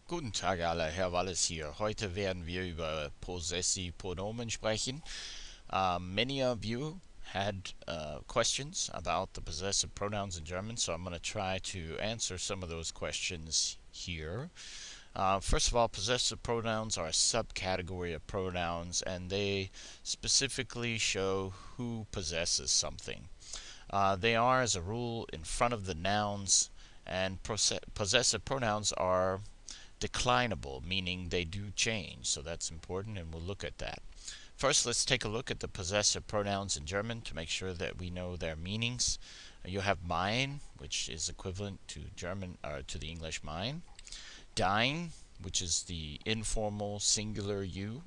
Guten Tag alle, Herr Wallis hier. Heute werden wir über Possessive Pronomen sprechen. Many of you had questions about the possessive pronouns in German, so I'm going to try to answer some of those questions here. First of all, possessive pronouns are a subcategory of pronouns, and they specifically show who possesses something. They are, as a rule, in front of the nouns, and possessive pronouns are declinable, meaning they do change, so that's important, and we'll look at that. First, let's take a look at the possessive pronouns in German to make sure that we know their meanings. You have mein, which is equivalent to German to the English mine. Dein, which is the informal singular you.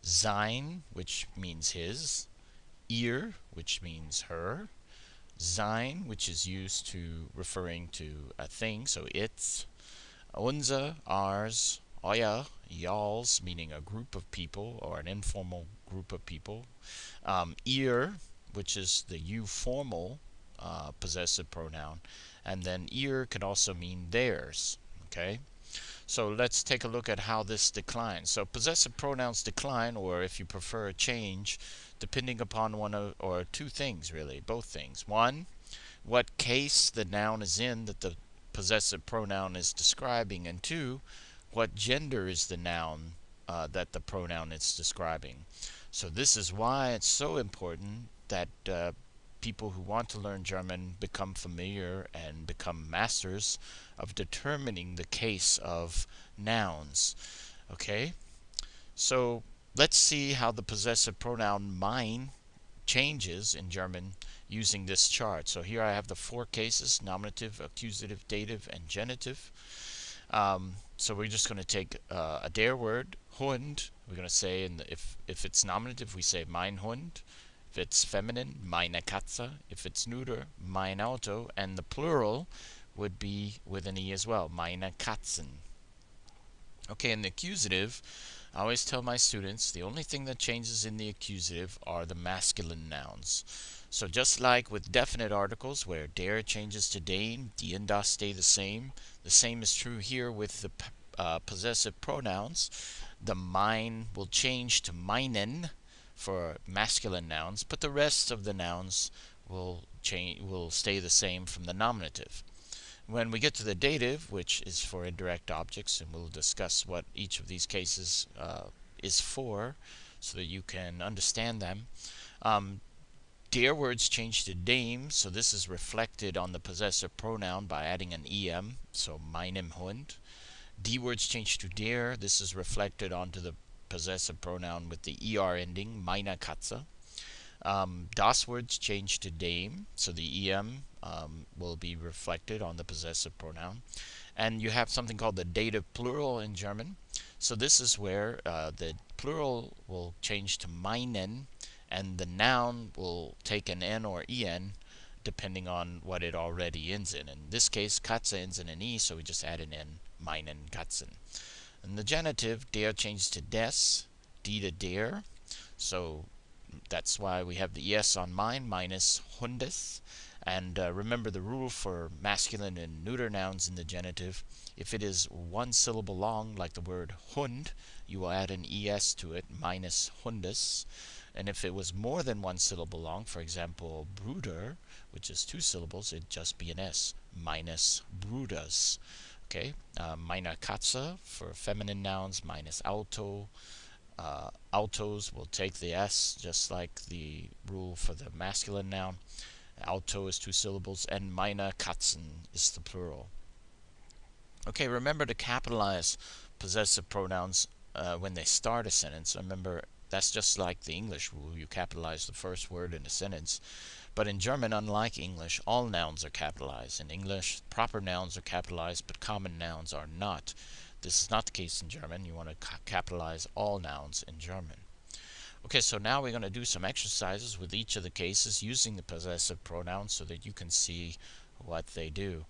Sein, which means his. Ihr, which means her. Sein, which is used to referring to a thing, so it's. Unser, ours, euer, y'all's, meaning a group of people or an informal group of people. Ihr, which is the you formal possessive pronoun, and then ihr can also mean theirs. Okay, so let's take a look at how this declines. So possessive pronouns decline, or if you prefer, change, depending upon one or two things, really, both things. One, what case the noun is in that the possessive pronoun is describing, and two, what gender is the noun that the pronoun is describing. So this is why it's so important that people who want to learn German become familiar and become masters of determining the case of nouns. Okay, so let's see how the possessive pronoun mein changes in German using this chart. So here I have the four cases: nominative, accusative, dative, and genitive. So we're just going to take a der word, Hund. We're going to say, if it's nominative, we say mein Hund. If it's feminine, meine Katze. If it's neuter, mein Auto. And the plural would be with an E as well, meine Katzen. Okay, in the accusative, I always tell my students the only thing that changes in the accusative are the masculine nouns. So just like with definite articles where der changes to den, die and das stay the same is true here with the possessive pronouns. The mein will change to meinen for masculine nouns, but the rest of the nouns will stay the same from the nominative. When we get to the dative, which is for indirect objects, and we'll discuss what each of these cases is for so that you can understand them, der words change to dem, so this is reflected on the possessive pronoun by adding an em, so meinem Hund. Die words change to der, this is reflected onto the possessive pronoun with the er ending, meine Katze. Das words change to dem, so the em will be reflected on the possessive pronoun. And you have something called the dative plural in German. So this is where the plural will change to meinen, and the noun will take an n or en depending on what it already ends in. In this case, Katze ends in an e, so we just add an n, meinen Katzen. And the genitive, der changes to des, die to der. So that's why we have the es on mein minus Hundes. And remember the rule for masculine and neuter nouns in the genitive: if it is one syllable long, like the word Hund, you will add an es to it, minus Hundes. And if it was more than one syllable long, for example, Bruder, which is two syllables, it'd just be an s, minus Bruders. Okay, meine Katze for feminine nouns, minus Auto. Autos will take the s, just like the rule for the masculine noun. Auto is two syllables, and meine Katzen is the plural. Okay, remember to capitalize possessive pronouns when they start a sentence. Remember, that's just like the English rule. You capitalize the first word in a sentence. But in German, unlike English, all nouns are capitalized. In English, proper nouns are capitalized, but common nouns are not. This is not the case in German. You want to capitalize all nouns in German. Okay, so now we're going to do some exercises with each of the cases using the possessive pronouns so that you can see what they do.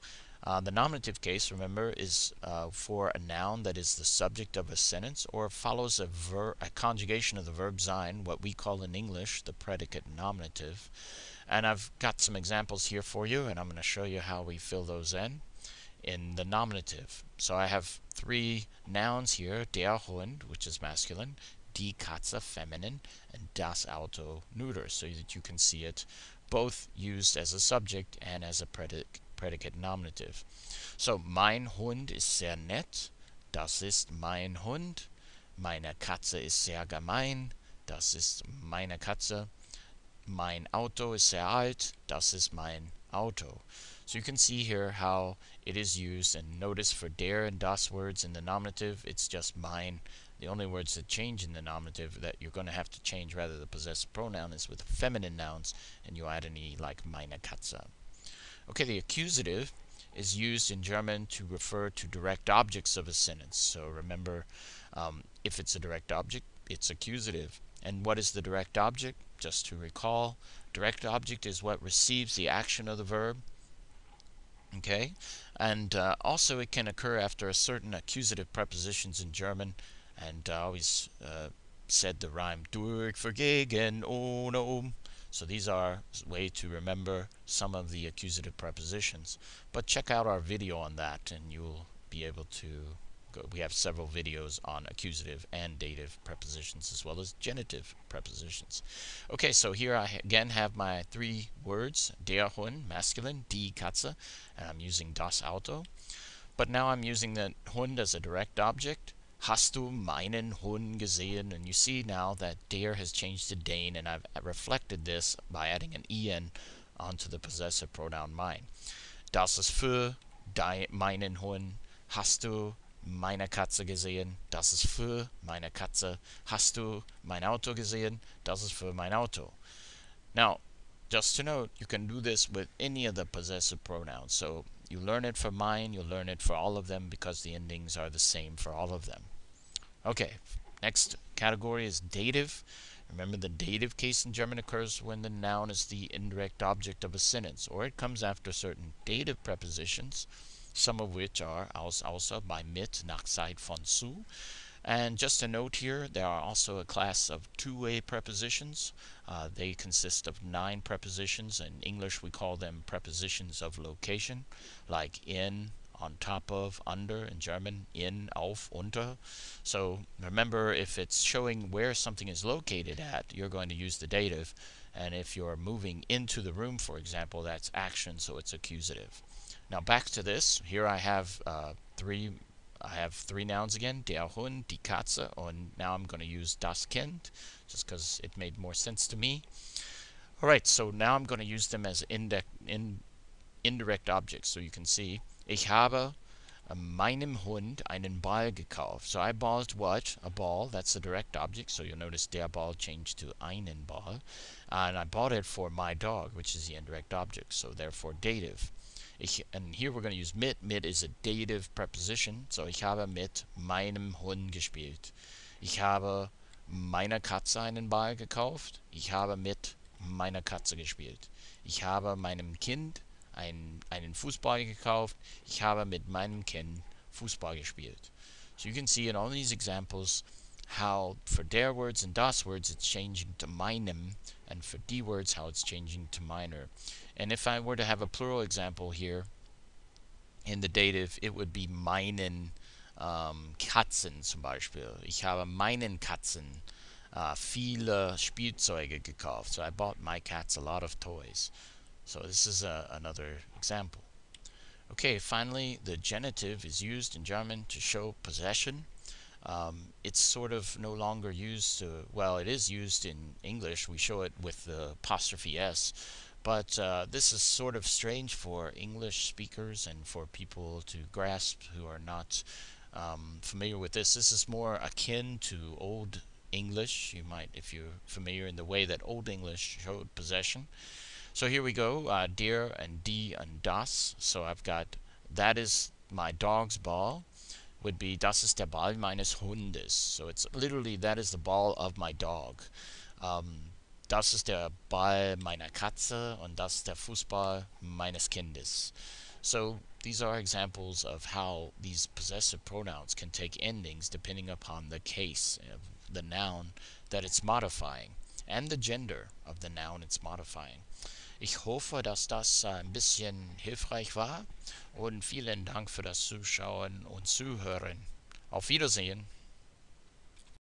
The nominative case, remember, is for a noun that is the subject of a sentence or follows a conjugation of the verb sein, what we call in English the predicate nominative. And I've got some examples here for you, and I'm going to show you how we fill those in. in the nominative. So I have three nouns here: der Hund, which is masculine, die Katze, feminine, and das Auto, neuter, so that you can see it both used as a subject and as a predicate nominative. So, mein Hund ist sehr nett, das ist mein Hund. Meine Katze ist sehr gemein, das ist meine Katze. Mein Auto ist sehr alt, das ist mein Auto. So you can see here how it is used, and notice for der and das words in the nominative, it's just mein. The only words that change in the nominative that you're going to have to change rather the possessive pronoun is with feminine nouns, and you add an e like meine Katze. Okay, the accusative is used in German to refer to direct objects of a sentence. So remember, if it's a direct object, it's accusative. And what is the direct object? Just to recall, direct object is what receives the action of the verb. Okay, and also it can occur after a certain accusative prepositions in German, and I always said the rhyme durch, für, gegen, ohne, so these are a way to remember some of the accusative prepositions. But check out our video on that, and you'll be able to go. We have several videos on accusative and dative prepositions, as well as genitive prepositions. Okay, so here I again have my three words: der Hund, masculine, die Katze, and I'm using das Auto. But now I'm using the Hund as a direct object. Hast du meinen Hund gesehen? And you see now that der has changed to den, and I've reflected this by adding an en onto the possessive pronoun mein. Das ist für meinen Hund. Hast du meine Katze gesehen? Das ist für meine Katze. Hast du mein Auto gesehen? Das ist für mein Auto. Now, just to note, you can do this with any of the possessive pronouns. So you learn it for mine, you'll learn it for all of them because the endings are the same for all of them. Okay, next category is dative. Remember, the dative case in German occurs when the noun is the indirect object of a sentence, or it comes after certain dative prepositions, some of which are aus, außer, bei, mit, nach, seit, von, zu. And just a note here, there are also a class of two-way prepositions. They consist of 9 prepositions. In English, we call them prepositions of location, like in, on top of, under. In German, in, auf, unter. So remember, if it's showing where something is located at, you're going to use the dative. And if you're moving into the room, for example, that's action, so it's accusative. Now back to this. Here I have three nouns again: der Hund, die Katze, and now I'm going to use das Kind, just because it made more sense to me. Alright, so now I'm going to use them as indirect objects. So you can see, ich habe meinem Hund einen Ball gekauft. So I bought what? A ball. That's the direct object. So you'll notice der Ball changed to einen Ball. And I bought it for my dog, which is the indirect object. So therefore dative. And here we're going to use mit. Mit is a dative preposition. So ich habe mit meinem Hund gespielt. Ich habe meiner Katze einen Ball gekauft. Ich habe mit meiner Katze gespielt. Ich habe meinem Kind einen Fußball gekauft. Ich habe mit meinem Kind Fußball gespielt. So you can see in all these examples how for der words and das words it's changing to meinem, and for die words how it's changing to meiner. And if I were to have a plural example here in the dative, it would be meinen Katzen zum Beispiel. Ich habe meinen Katzen viele Spielzeuge gekauft. So I bought my cats a lot of toys. So this is another example. Okay, finally, the genitive is used in German to show possession. It's sort of no longer used to, well, it is used in English. We show it with the apostrophe S. But this is sort of strange for English speakers and for people to grasp who are not familiar with this. This is more akin to Old English. You might, if you're familiar in the way that Old English showed possession. So here we go, der and die and das. So I've got, that is my dog's ball, would be das ist der Ball meines Hundes. So it's literally, that is the ball of my dog. Das ist der Ball meiner Katze, und das ist der Fußball meines Kindes. So these are examples of how these possessive pronouns can take endings depending upon the case of the noun that it's modifying and the gender of the noun it's modifying. Ich hoffe, dass das ein bisschen hilfreich war und vielen Dank für das Zuschauen und Zuhören. Auf Wiedersehen.